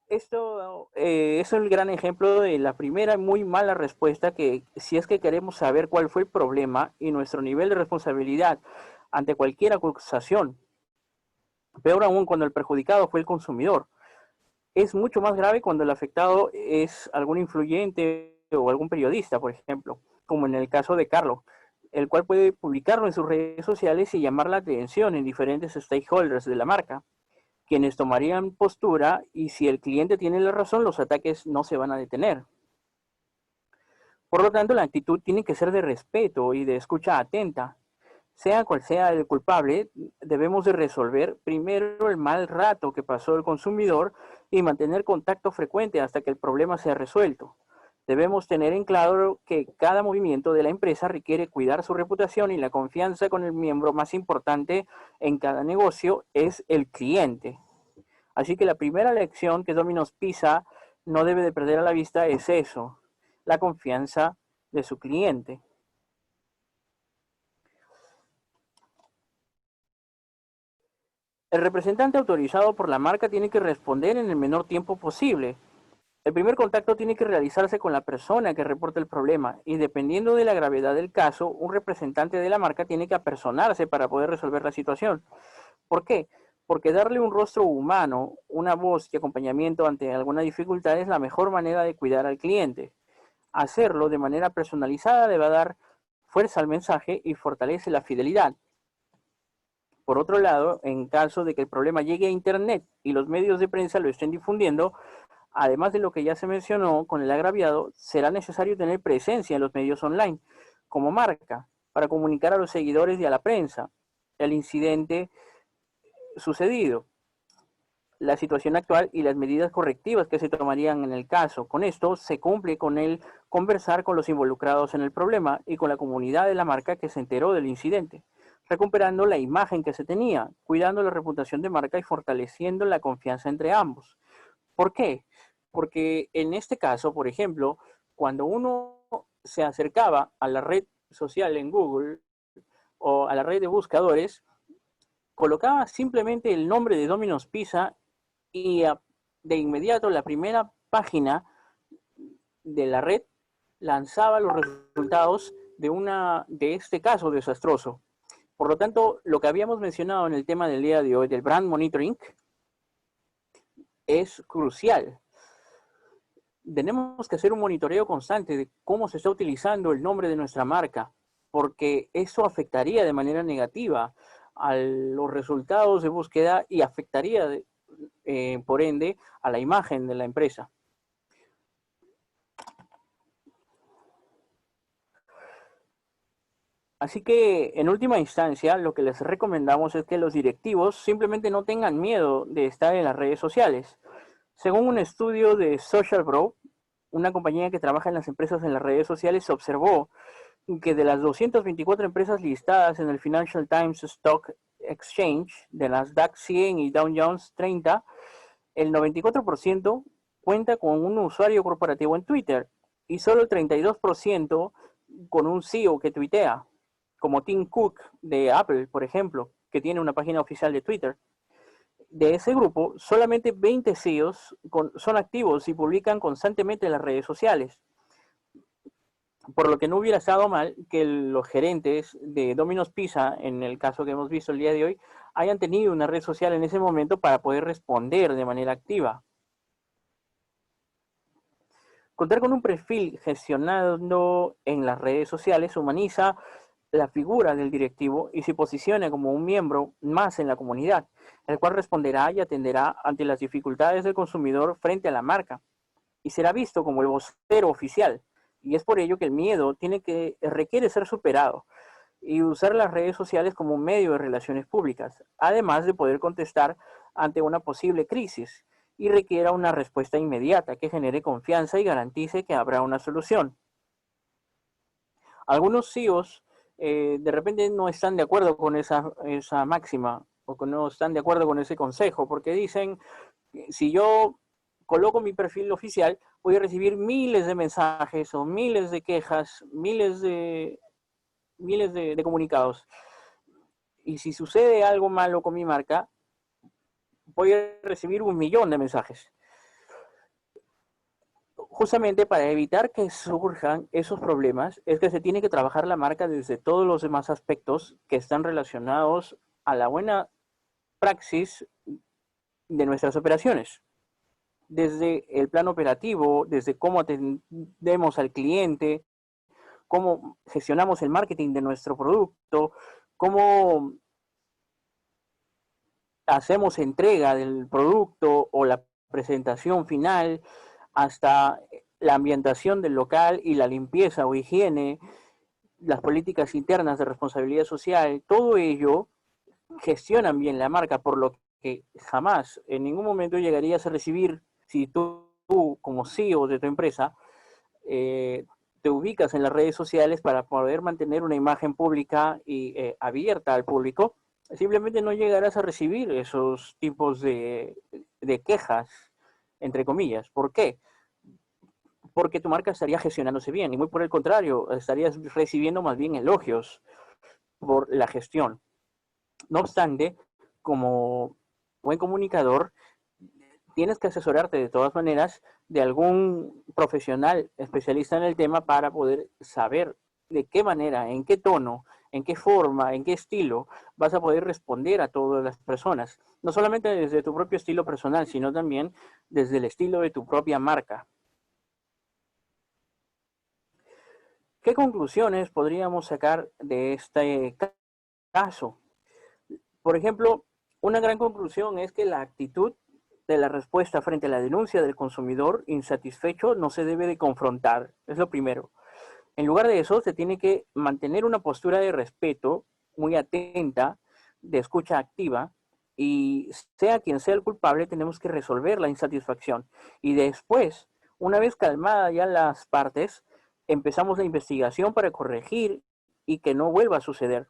Speaker 1: Esto es el gran ejemplo de la primera muy mala respuesta, que si es que queremos saber cuál fue el problema y nuestro nivel de responsabilidad ante cualquier acusación, peor aún cuando el perjudicado fue el consumidor. Es mucho más grave cuando el afectado es algún influyente o algún periodista, por ejemplo, como en el caso de Carlos, el cual puede publicarlo en sus redes sociales y llamar la atención en diferentes stakeholders de la marca, quienes tomarían postura, y si el cliente tiene la razón, los ataques no se van a detener. Por lo tanto, la actitud tiene que ser de respeto y de escucha atenta. Sea cual sea el culpable, debemos de resolver primero el mal rato que pasó el consumidor y mantener contacto frecuente hasta que el problema sea resuelto. Debemos tener en claro que cada movimiento de la empresa requiere cuidar su reputación, y la confianza con el miembro más importante en cada negocio es el cliente. Así que la primera lección que Domino's Pizza no debe de perder a la vista es eso, la confianza de su cliente. El representante autorizado por la marca tiene que responder en el menor tiempo posible. El primer contacto tiene que realizarse con la persona que reporta el problema, y dependiendo de la gravedad del caso, un representante de la marca tiene que apersonarse para poder resolver la situación. ¿Por qué? Porque darle un rostro humano, una voz y acompañamiento ante alguna dificultad es la mejor manera de cuidar al cliente. Hacerlo de manera personalizada le va a dar fuerza al mensaje y fortalece la fidelidad. Por otro lado, en caso de que el problema llegue a Internet y los medios de prensa lo estén difundiendo, además de lo que ya se mencionó con el agraviado, será necesario tener presencia en los medios online como marca para comunicar a los seguidores y a la prensa el incidente sucedido, la situación actual y las medidas correctivas que se tomarían en el caso. Con esto se cumple con el conversar con los involucrados en el problema y con la comunidad de la marca que se enteró del incidente, recuperando la imagen que se tenía, cuidando la reputación de marca y fortaleciendo la confianza entre ambos. ¿Por qué? Porque en este caso, por ejemplo, cuando uno se acercaba a la red social en Google o a la red de buscadores, colocaba simplemente el nombre de Domino's Pizza y de inmediato la primera página de la red lanzaba los resultados de este caso desastroso. Por lo tanto, lo que habíamos mencionado en el tema del día de hoy del brand monitoring es crucial. Tenemos que hacer un monitoreo constante de cómo se está utilizando el nombre de nuestra marca, porque eso afectaría de manera negativa a los resultados de búsqueda y afectaría, por ende, a la imagen de la empresa. Así que, en última instancia, lo que les recomendamos es que los directivos simplemente no tengan miedo de estar en las redes sociales. Según un estudio de Social Bro, una compañía que trabaja en las empresas en las redes sociales, se observó que de las 224 empresas listadas en el Financial Times Stock Exchange de Nasdaq 100 y Dow Jones 30, el 94% cuenta con un usuario corporativo en Twitter y solo el 32% con un CEO que tuitea, como Tim Cook de Apple, por ejemplo, que tiene una página oficial de Twitter. De ese grupo, solamente 20 CEOs son activos y publican constantemente en las redes sociales. Por lo que no hubiera estado mal que los gerentes de Domino's Pizza, en el caso que hemos visto el día de hoy, hayan tenido una red social en ese momento para poder responder de manera activa. Contar con un perfil gestionado en las redes sociales humaniza la figura del directivo y se posiciona como un miembro más en la comunidad, el cual responderá y atenderá ante las dificultades del consumidor frente a la marca y será visto como el vocero oficial. Y es por ello que el miedo requiere ser superado y usar las redes sociales como un medio de relaciones públicas, además de poder contestar ante una posible crisis y requiera una respuesta inmediata que genere confianza y garantice que habrá una solución. Algunos CEOs de repente no están de acuerdo con esa máxima o que no están de acuerdo con ese consejo porque dicen, si yo coloco mi perfil oficial, voy a recibir miles de mensajes o miles de quejas, miles de comunicados. Y si sucede algo malo con mi marca, voy a recibir 1 millón de mensajes. Justamente para evitar que surjan esos problemas, es que se tiene que trabajar la marca desde todos los demás aspectos que están relacionados a la buena praxis de nuestras operaciones. Desde el plano operativo, desde cómo atendemos al cliente, cómo gestionamos el marketing de nuestro producto, cómo hacemos entrega del producto o la presentación final, hasta la ambientación del local y la limpieza o higiene, las políticas internas de responsabilidad social, todo ello gestionan bien la marca, por lo que jamás, en ningún momento llegarías a recibir, si tú como CEO de tu empresa, te ubicas en las redes sociales para poder mantener una imagen pública y abierta al público, simplemente no llegarás a recibir esos tipos de quejas, entre comillas. ¿Por qué? Porque tu marca estaría gestionándose bien y muy por el contrario, estarías recibiendo más bien elogios por la gestión. No obstante, como buen comunicador, tienes que asesorarte de todas maneras de algún profesional especialista en el tema para poder saber de qué manera, en qué tono, en qué forma, en qué estilo vas a poder responder a todas las personas. No solamente desde tu propio estilo personal, sino también desde el estilo de tu propia marca. ¿Qué conclusiones podríamos sacar de este caso? Por ejemplo, una gran conclusión es que la actitud de la respuesta frente a la denuncia del consumidor insatisfecho no se debe de confrontar, es lo primero. En lugar de eso, se tiene que mantener una postura de respeto, muy atenta, de escucha activa, y sea quien sea el culpable, tenemos que resolver la insatisfacción. Y después, una vez calmadas ya las partes, empezamos la investigación para corregir y que no vuelva a suceder.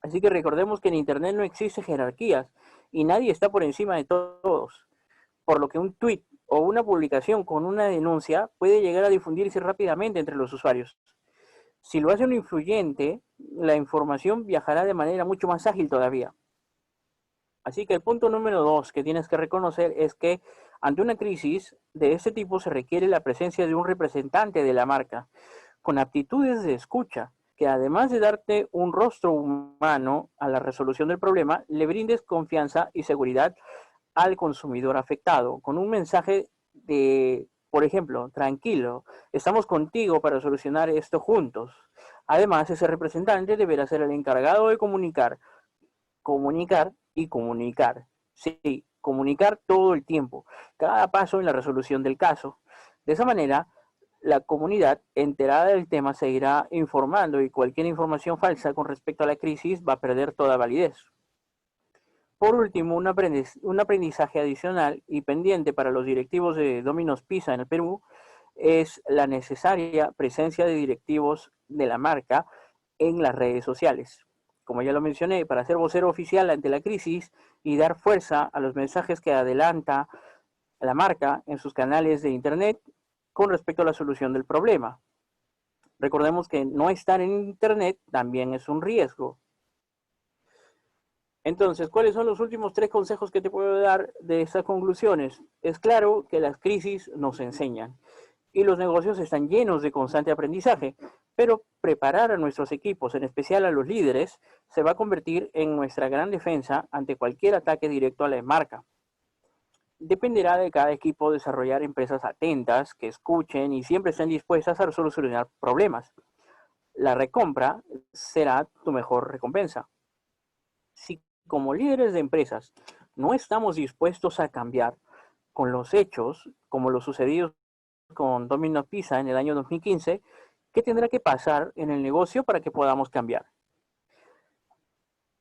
Speaker 1: Así que recordemos que en Internet no existe jerarquías y nadie está por encima de todos, por lo que un tweet o una publicación con una denuncia puede llegar a difundirse rápidamente entre los usuarios. Si lo hace un influyente, la información viajará de manera mucho más ágil todavía. Así que el punto número 2 que tienes que reconocer es que ante una crisis de este tipo se requiere la presencia de un representante de la marca con aptitudes de escucha, que además de darte un rostro humano a la resolución del problema, le brindes confianza y seguridad al consumidor afectado, con un mensaje de, por ejemplo, tranquilo, estamos contigo para solucionar esto juntos. Además, ese representante deberá ser el encargado de comunicar y comunicar. Sí, comunicar todo el tiempo, cada paso en la resolución del caso. De esa manera, la comunidad enterada del tema seguirá informando y cualquier información falsa con respecto a la crisis va a perder toda validez. Por último, un aprendizaje adicional y pendiente para los directivos de Domino's Pizza en el Perú es la necesaria presencia de directivos de la marca en las redes sociales. Como ya lo mencioné, para ser vocero oficial ante la crisis y dar fuerza a los mensajes que adelanta la marca en sus canales de Internet con respecto a la solución del problema. Recordemos que no estar en Internet también es un riesgo. Entonces, ¿cuáles son los últimos 3 consejos que te puedo dar de estas conclusiones? Es claro que las crisis nos enseñan y los negocios están llenos de constante aprendizaje, pero preparar a nuestros equipos, en especial a los líderes, se va a convertir en nuestra gran defensa ante cualquier ataque directo a la marca. Dependerá de cada equipo desarrollar empresas atentas, que escuchen y siempre estén dispuestas a solucionar problemas. La recompra será tu mejor recompensa. Si como líderes de empresas no estamos dispuestos a cambiar con los hechos, como lo sucedido con Domino's Pizza en el año 2015, ¿qué tendrá que pasar en el negocio para que podamos cambiar?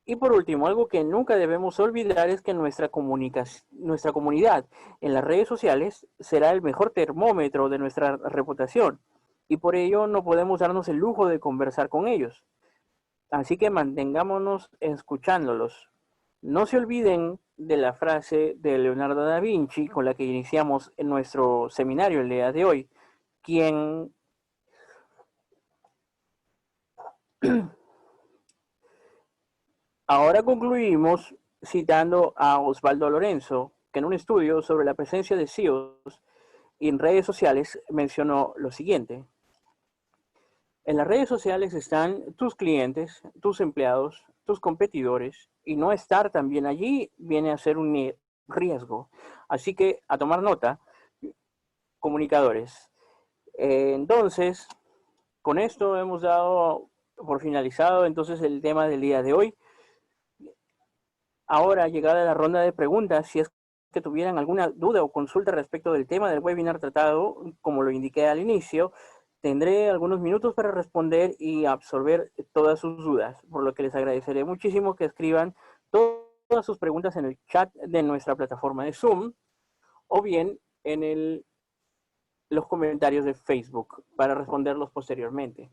Speaker 1: Y por último, algo que nunca debemos olvidar es que nuestra comunidad en las redes sociales será el mejor termómetro de nuestra reputación y por ello no podemos darnos el lujo de conversar con ellos. Así que mantengámonos escuchándolos. No se olviden de la frase de Leonardo da Vinci con la que iniciamos en nuestro seminario el día de hoy, quien ahora concluimos citando a Osvaldo Lorenzo, que en un estudio sobre la presencia de CEOs en redes sociales mencionó lo siguiente. En las redes sociales están tus clientes, tus empleados, tus competidores, y no estar también allí viene a ser un riesgo. Así que a tomar nota, comunicadores. Entonces, con esto hemos dado por finalizado entonces el tema del día de hoy. Ahora, llegada la ronda de preguntas, si es que tuvieran alguna duda o consulta respecto del tema del webinar tratado, como lo indiqué al inicio, tendré algunos minutos para responder y absorber todas sus dudas, por lo que les agradeceré muchísimo que escriban todas sus preguntas en el chat de nuestra plataforma de Zoom o bien en los comentarios de Facebook para responderlos posteriormente.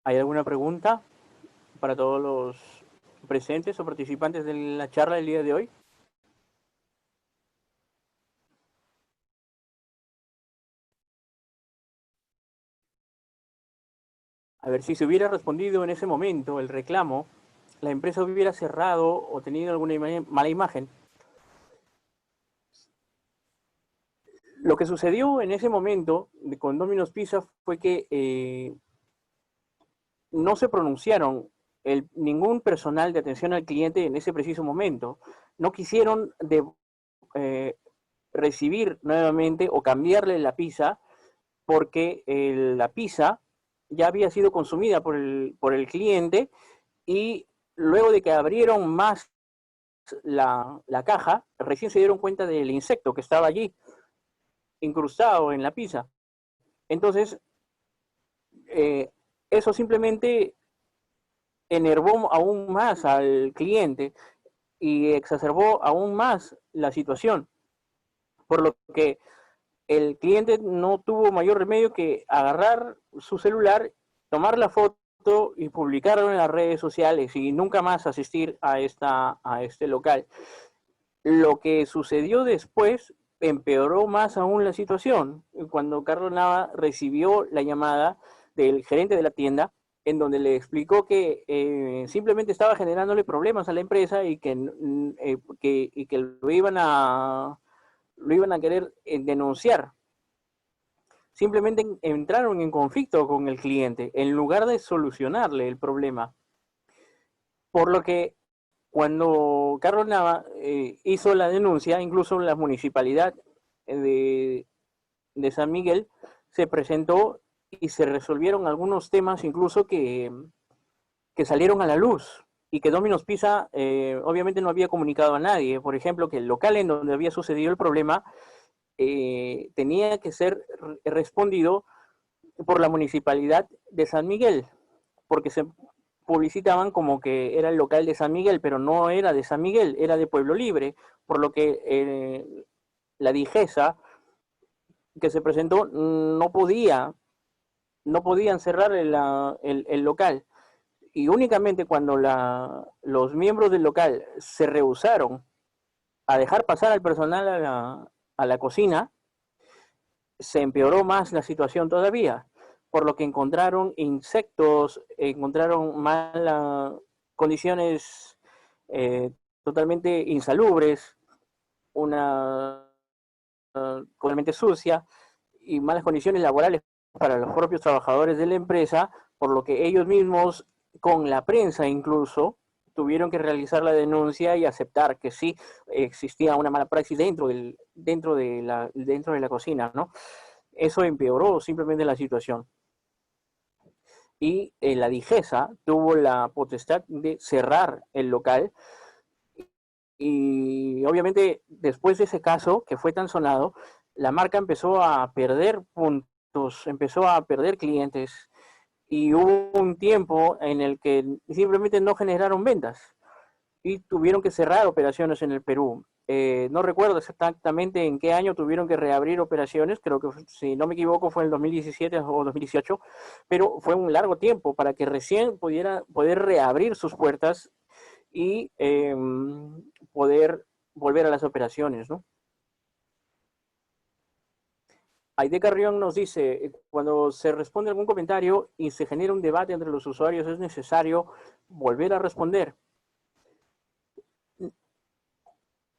Speaker 1: ¿Hay alguna pregunta para todos los presentes o participantes de la charla del día de hoy? A ver, si se hubiera respondido en ese momento el reclamo, la empresa hubiera cerrado o tenido alguna mala imagen. Lo que sucedió en ese momento con Domino's Pizza fue que no se pronunciaron ningún personal de atención al cliente en ese preciso momento. No quisieron recibir nuevamente o cambiarle la pizza porque la pizza ya había sido consumida por el cliente y luego de que abrieron más la caja, recién se dieron cuenta del insecto que estaba allí incrustado en la pizza. Entonces, eso simplemente enervó aún más al cliente y exacerbó aún más la situación, por lo que el cliente no tuvo mayor remedio que agarrar su celular, tomar la foto y publicarlo en las redes sociales y nunca más asistir a este local. Lo que sucedió después empeoró más aún la situación. Cuando Carlos Nava recibió la llamada del gerente de la tienda, en donde le explicó que simplemente estaba generándole problemas a la empresa y que lo iban a querer denunciar. Simplemente entraron en conflicto con el cliente en lugar de solucionarle el problema. Por lo que cuando Carlos Nava hizo la denuncia, incluso la municipalidad de San Miguel se presentó y se resolvieron algunos temas incluso que salieron a la luz y que Domino's Pizza obviamente no había comunicado a nadie. Por ejemplo, que el local en donde había sucedido el problema tenía que ser respondido por la municipalidad de San Miguel, porque se publicitaban como que era el local de San Miguel, pero no era de San Miguel, era de Pueblo Libre, por lo que la DIGESA que se presentó no podía no podían cerrar el local. Y únicamente cuando los miembros del local se rehusaron a dejar pasar al personal a la cocina, se empeoró más la situación todavía, por lo que encontraron insectos, encontraron malas condiciones totalmente insalubres, una totalmente sucia y malas condiciones laborales para los propios trabajadores de la empresa, por lo que ellos mismos, con la prensa incluso, tuvieron que realizar la denuncia y aceptar que sí existía una mala praxis dentro de la cocina, ¿no? Eso empeoró simplemente la situación. Y la Digesa tuvo la potestad de cerrar el local y obviamente después de ese caso que fue tan sonado, la marca empezó a perder puntos, empezó a perder clientes y hubo un tiempo en el que simplemente no generaron ventas y tuvieron que cerrar operaciones en el Perú. No recuerdo exactamente en qué año tuvieron que reabrir operaciones, creo que si no me equivoco fue en el 2017 o 2018, pero fue un largo tiempo para que recién pudiera poder reabrir sus puertas y poder volver a las operaciones, ¿no? Aide Carrión nos dice, cuando se responde algún comentario y se genera un debate entre los usuarios, es necesario volver a responder.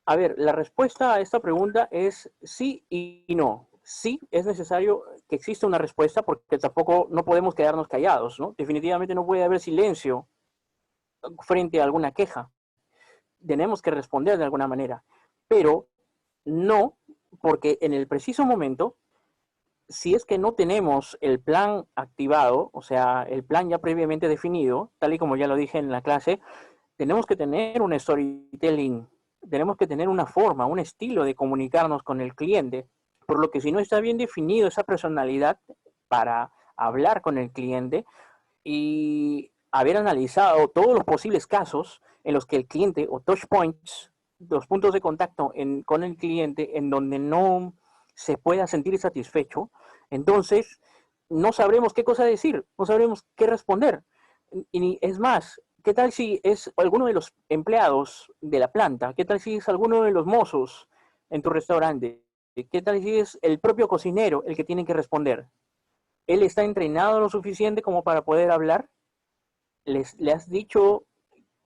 Speaker 1: A ver, la respuesta a esta pregunta es sí y no. Sí, es necesario que exista una respuesta porque tampoco no podemos quedarnos callados, ¿no? Definitivamente no puede haber silencio frente a alguna queja. Tenemos que responder de alguna manera, pero no porque en el preciso momento, si es que no tenemos el plan activado, o sea, el plan ya previamente definido, tal y como ya lo dije en la clase, tenemos que tener un storytelling, tenemos que tener una forma, un estilo de comunicarnos con el cliente, por lo que si no está bien definido esa personalidad para hablar con el cliente y haber analizado todos los posibles casos en los que el cliente o touch points, los puntos de contacto con el cliente en donde no se pueda sentir satisfecho, entonces no sabremos qué cosa decir, no sabremos qué responder. Y es más, ¿qué tal si es alguno de los empleados de la planta? ¿Qué tal si es alguno de los mozos en tu restaurante? ¿Qué tal si es el propio cocinero el que tiene que responder? ¿Él está entrenado lo suficiente como para poder hablar? ¿Le has dicho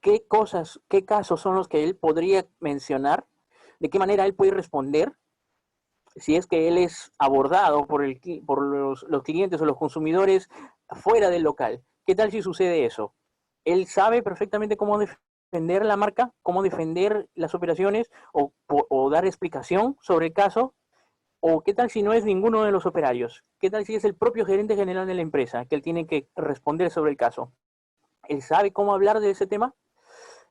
Speaker 1: qué cosas, qué casos son los que él podría mencionar? ¿De qué manera él puede responder? Si es que él es abordado por los clientes o los consumidores fuera del local. ¿Qué tal si sucede eso? Él sabe perfectamente cómo defender la marca, cómo defender las operaciones o dar explicación sobre el caso. ¿O qué tal si no es ninguno de los operarios? ¿Qué tal si es el propio gerente general de la empresa que él tiene que responder sobre el caso? ¿Él sabe cómo hablar de ese tema?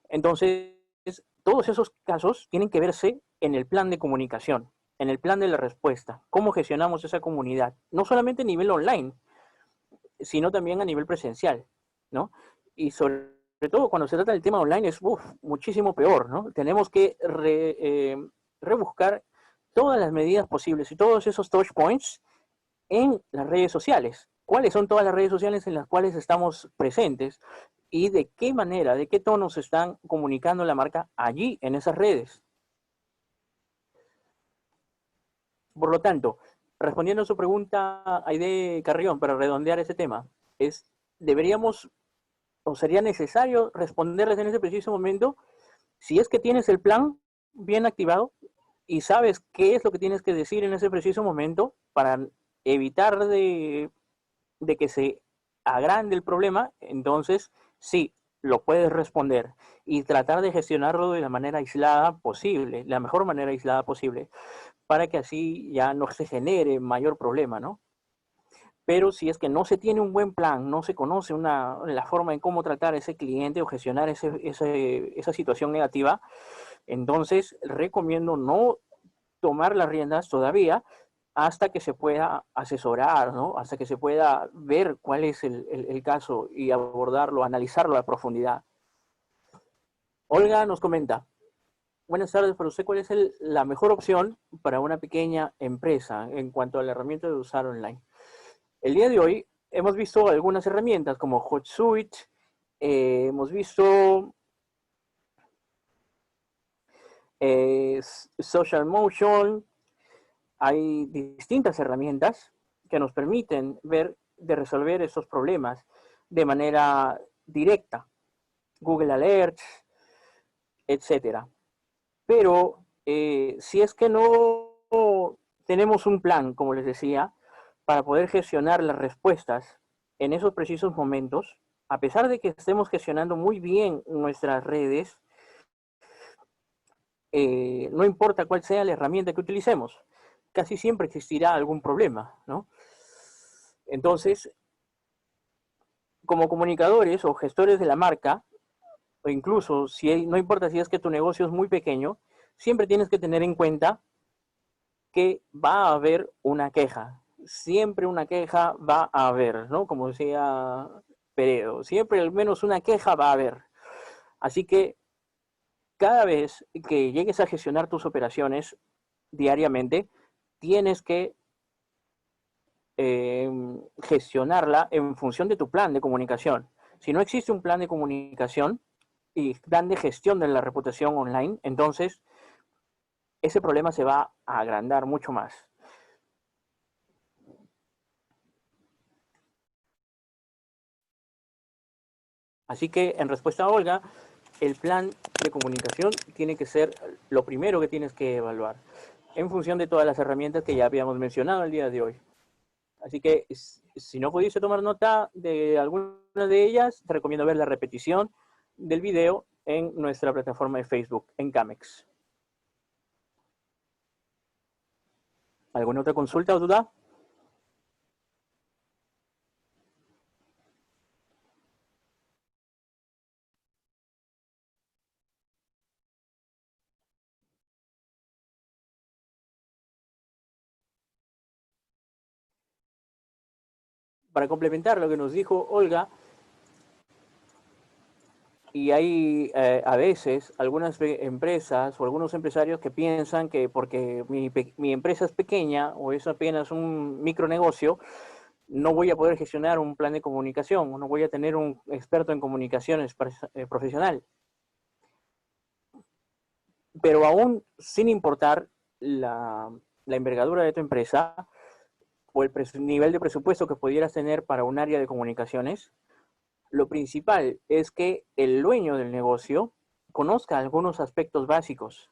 Speaker 1: Entonces, todos esos casos tienen que verse en el plan de comunicación, en el plan de la respuesta, cómo gestionamos esa comunidad, no solamente a nivel online, sino también a nivel presencial, ¿no? Y sobre todo cuando se trata del tema online es muchísimo peor, ¿no? Tenemos que rebuscar todas las medidas posibles y todos esos touch points en las redes sociales. ¿Cuáles son todas las redes sociales en las cuales estamos presentes? Y de qué manera, de qué tono se están comunicando la marca allí, en esas redes. Por lo tanto, respondiendo a su pregunta, Aide Carrión, para redondear ese tema, es, deberíamos o sería necesario responderles en ese preciso momento si es que tienes el plan bien activado y sabes qué es lo que tienes que decir en ese preciso momento para evitar de que se agrande el problema, entonces sí, lo puedes responder y tratar de gestionarlo de la manera aislada posible, la mejor manera aislada posible, para que así ya no se genere mayor problema, ¿no? Pero si es que no se tiene un buen plan, no se conoce la forma en cómo tratar a ese cliente o gestionar esa situación negativa, entonces recomiendo no tomar las riendas todavía hasta que se pueda asesorar, ¿no? Hasta que se pueda ver cuál es el caso y abordarlo, analizarlo a profundidad. Olga nos comenta, buenas tardes, para usted, ¿cuál es la mejor opción para una pequeña empresa en cuanto a la herramienta de usar online? El día de hoy hemos visto algunas herramientas como HotSuite, hemos visto Social Motion. Hay distintas herramientas que nos permiten ver de resolver esos problemas de manera directa. Google Alerts, etcétera. Pero si es que no tenemos un plan, como les decía, para poder gestionar las respuestas en esos precisos momentos, a pesar de que estemos gestionando muy bien nuestras redes, no importa cuál sea la herramienta que utilicemos, casi siempre existirá algún problema, ¿no? Entonces, como comunicadores o gestores de la marca, o incluso si hay, no importa si es que tu negocio es muy pequeño, siempre tienes que tener en cuenta que va a haber una queja. Siempre una queja va a haber, ¿no? Como decía Peredo, siempre al menos una queja va a haber. Así que cada vez que llegues a gestionar tus operaciones diariamente, tienes que gestionarla en función de tu plan de comunicación. Si no existe un plan de comunicación y plan de gestión de la reputación online, entonces ese problema se va a agrandar mucho más. Así que, en respuesta a Olga, el plan de comunicación tiene que ser lo primero que tienes que evaluar, en función de todas las herramientas que ya habíamos mencionado el día de hoy. Así que, si no pudiste tomar nota de alguna de ellas, te recomiendo ver la repetición del video en nuestra plataforma de Facebook, en Camex. ¿Alguna otra consulta o duda? Para complementar lo que nos dijo Olga, y hay a veces algunas empresas o algunos empresarios que piensan que porque mi empresa es pequeña o es apenas un micronegocio, no voy a poder gestionar un plan de comunicación, no voy a tener un experto en comunicaciones profesional. Pero aún sin importar la envergadura de tu empresa o el nivel de presupuesto que pudieras tener para un área de comunicaciones, lo principal es que el dueño del negocio conozca algunos aspectos básicos.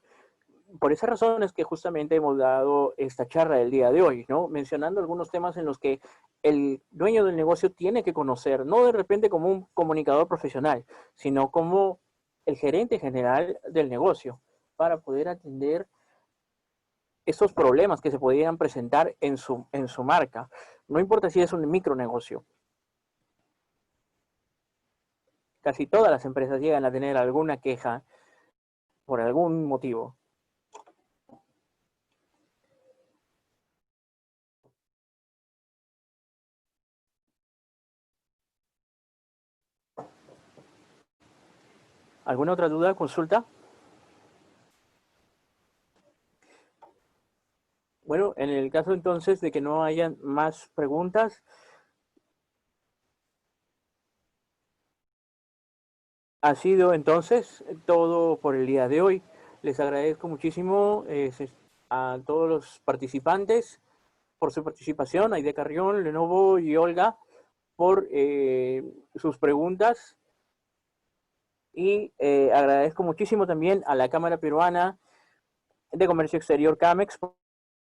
Speaker 1: Por esa razón es que justamente hemos dado esta charla del día de hoy, ¿no? Mencionando algunos temas en los que el dueño del negocio tiene que conocer, no de repente como un comunicador profesional, sino como el gerente general del negocio, para poder atender esos problemas que se podrían presentar en su marca. No importa si es un micronegocio. Casi todas las empresas llegan a tener alguna queja por algún motivo. ¿Alguna otra duda, consulta? Bueno, en el caso entonces de que no hayan más preguntas, ha sido entonces todo por el día de hoy. Les agradezco muchísimo a todos los participantes por su participación, Aide Carrión, Lenovo y Olga, por sus preguntas. Y agradezco muchísimo también a la Cámara Peruana de Comercio Exterior, CAMEX,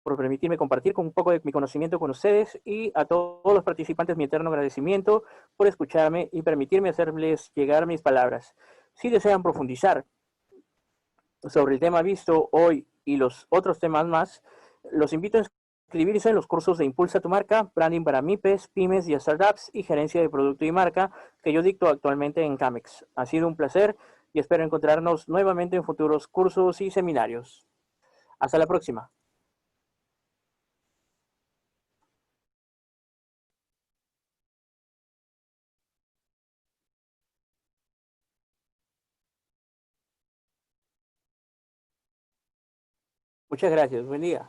Speaker 1: por permitirme compartir con un poco de mi conocimiento con ustedes, y a todos los participantes mi eterno agradecimiento por escucharme y permitirme hacerles llegar mis palabras. Si desean profundizar sobre el tema visto hoy y los otros temas más, los invito a inscribirse en los cursos de Impulsa tu Marca, Branding para MIPES, Pymes y Startups y Gerencia de Producto y Marca que yo dicto actualmente en CAMEX. Ha sido un placer y espero encontrarnos nuevamente en futuros cursos y seminarios. Hasta la próxima. Muchas gracias. Buen día.